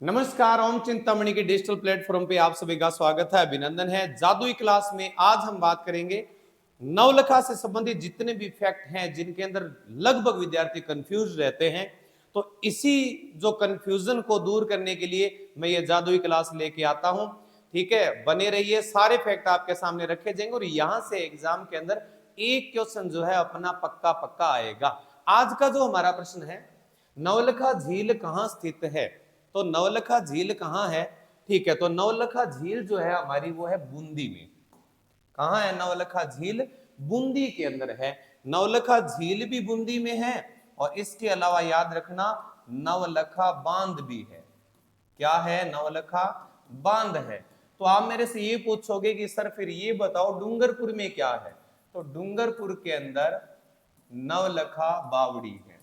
नमस्कार, ओम चिंतामणि के digital platform पे आप सभी का स्वागत है, अभिनंदन है। जादुई क्लास में आज हम बात करेंगे नवलखा से संबंधित जितने भी फैक्ट हैं जिनके अंदर लगभग विद्यार्थी कंफ्यूज रहते हैं। तो इसी जो कंफ्यूजन को दूर करने के लिए मैं ये जादुई क्लास लेके आता हूं। ठीक है, बने रहिए, सारे फैक्ट आपके सामने रखे जाएंगे और यहां से एग्जाम के अंदर एक क्वेश्चन जो है अपना पक्का पक्का आएगा। आज का जो हमारा प्रश्न है, नवलखा झील कहां स्थित है? तो नवलखा झील कहाँ है? ठीक है, तो नवलखा झील जो है हमारी वो है बूंदी में। कहाँ है नवलखा झील? बूंदी के अंदर है। नवलखा झील भी बूंदी में है और इसके अलावा याद रखना नवलखा बांध भी है। क्या है? नवलखा बांध है। तो आप मेरे से ये पूछोगे कि सर फिर ये बताओ डूंगरपुर में क्या है? तो डूंगरपुर के अंदर नवलखा बावड़ी है।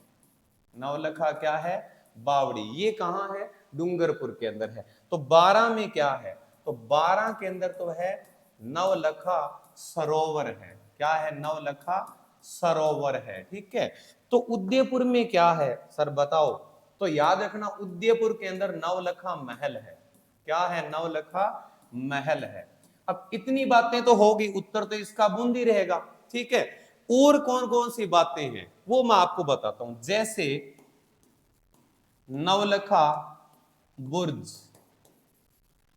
नवलखा क्या है? बावड़ी। ये कहां है? डूंगरपुर के अंदर है। तो 12 में क्या है? तो 12 के अंदर तो है नवलखा सरोवर है। क्या है? नवलखा सरोवर है। ठीक है। तो उदयपुर में क्या है सर बताओ? तो याद रखना उदयपुर के अंदर नवलखा महल है। क्या है? नवलखा महल है। अब इतनी बातें तो होगी, उत्तर तो इसका बूंदी रहेगा। ठीक है, और कौन कौन सी बातें हैं वो मैं आपको बताता हूं। जैसे नवलखा बुर्ज।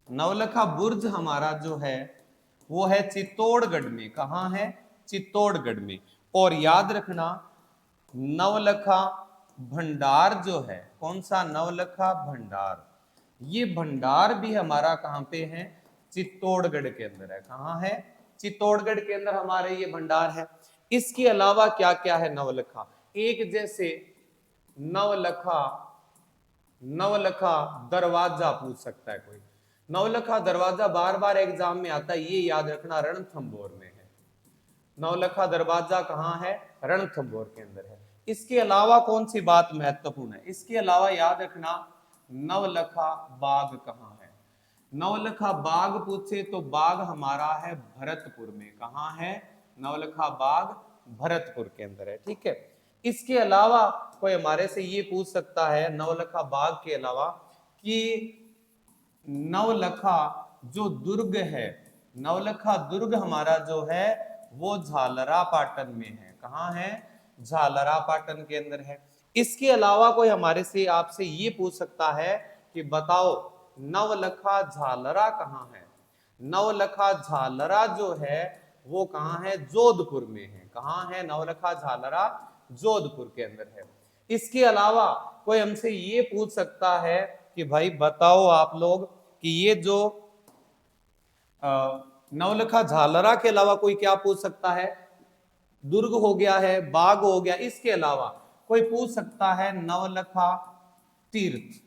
नवलखा बुर्ज हमारा जो है वो है चित्तौड़गढ़ में। कहां है? चित्तौड़गढ़ में। और याद रखना नवलखा भंडार जो है, कौन सा? नवलखा भंडार। ये भंडार भी हमारा कहां पे है? चित्तौड़गढ़ के अंदर है। कहां है? चित्तौड़गढ़ के अंदर हमारे ये भंडार है। इसके अलावा क्या क्या है नवलखा? एक जैसे नवलखा नवलखा दरवाजा पूछ सकता है कोई। नवलखा दरवाजा बार बार एग्जाम में आता है, ये याद रखना रणथंभौर में है। नवलखा दरवाजा कहां है? रणथंभौर के अंदर है। इसके अलावा कौन सी बात महत्वपूर्ण है? इसके अलावा याद रखना नवलखा बाग कहां है? नवलखा बाग पूछे तो बाग हमारा है भरतपुर में। कहां है? नवलखा बाग भरतपुर के अंदर है। ठीक है। इसके अलावा कोई हमारे से ये पूछ सकता है नवलखा बाग के अलावा कि नवलखा जो दुर्ग है, नवलखा दुर्ग हमारा जो है वो झालरा पाटन में है। कहां है? झालरा पाटन के अंदर है। इसके अलावा कोई हमारे से आपसे ये पूछ सकता है कि बताओ नवलखा झालरा कहां है? नवलखा झालरा जो है वो कहां है? जोधपुर में है। कहां है? नवलखा झालरा जोधपुर के अंदर है। इसके अलावा कोई हमसे ये पूछ सकता है कि भाई बताओ आप लोग कि ये जो नवलखा झालरा के अलावा कोई क्या पूछ सकता है? दुर्ग हो गया है, बाग हो गया, इसके अलावा कोई पूछ सकता है नवलखा तीर्थ।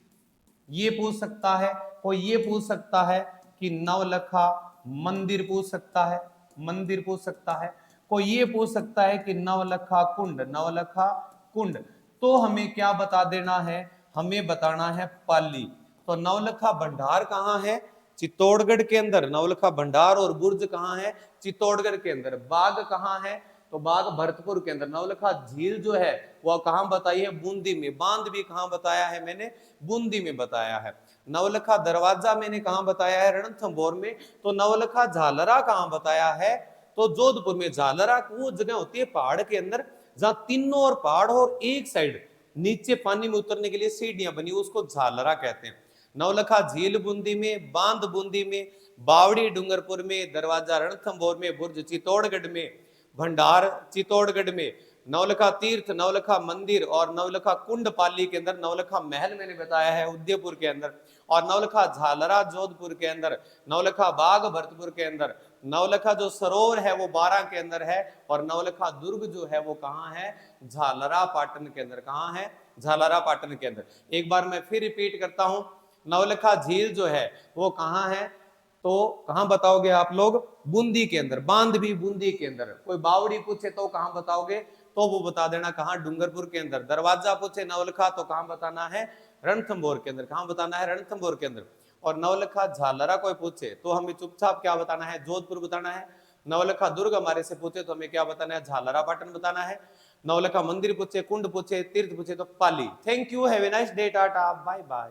ये पूछ सकता है। कोई ये पूछ सकता है कि नवलखा मंदिर पूछ सकता है। मंदिर पूछ सकता है। कोई ये पूछ सकता है कि नवलखा कुंड। नवलखा कुंड। तो हमें क्या बता देना है? हमें बताना है पाली। तो नवलखा भंडार कहां है? चित्तौड़गढ़ के अंदर। नवलखा भंडार और बुर्ज कहां है? चित्तौड़गढ़ के अंदर। बाग कहां है? तो बाग भरतपुर के अंदर। नवलखा झील जो है वह कहां बताई है? बूंदी में। बांध भी कहां बताया है मैंने? बूंदी में बताया है। नवलखा दरवाजा मैंने कहां बताया है? रणथंभौर में। तो नवलखा झालरा कहां बताया है? तो जोधपुर में। झालरा वो जगह होती है पहाड़ के अंदर जहां तीनों और पहाड़ और एक साइड नीचे पानी में उतरने के लिए सीढ़ियां बनी, उसको झालरा कहते हैं। नवलखा झील बूंदी में, बांध बूंदी में, बावड़ी डूंगरपुर में, दरवाजा रणथंभौर में, बुर्ज चित्तौड़गढ़ में, भंडार चित्तौड़गढ़ में, नवलखा तीर्थ, नवलखा मंदिर और नवलखा कुंड पाली के अंदर, नवलखा महल मैंने बताया है उदयपुर के अंदर, और नवलखा झालरा जोधपुर के अंदर, नवलखा बाग भरतपुर के अंदर, नवलखा जो सरोवर है वो 12 के अंदर है, और नवलखा दुर्ग जो है वो कहां है? झालरा पाटन के अंदर। कहां है? झालरा पाटन के अंदर। एक बार मैं फिर रिपीट करता हूं, नवलखा झील जो है वो कहां है? तो कहां बताओगे आप लोग? बूंदी के अंदर। बांध भी बूंदी के अंदर। कोई बावड़ी पूछे तो कहां बताओगे? तो वो बता देना कहां? डूंगरपुर के अंदर। दरवाजा पूछे नवलखा तो कहां बताना है? रणथंभौर के अंदर। कहां बताना है? रणथंभौर के अंदर। और नवलखा झालरा कोई पूछे तो हमें चुपचाप क्या बताना है? जोधपुर बताना है। नवलखा दुर्ग हमारे से पूछे तो हमें क्या बताना है? झालरा पाटन बताना है। नवलखा मंदिर पूछे, कुंड पूछे, तीर्थ पूछे तो पाली। Thank you, have a nice day, tata, bye bye.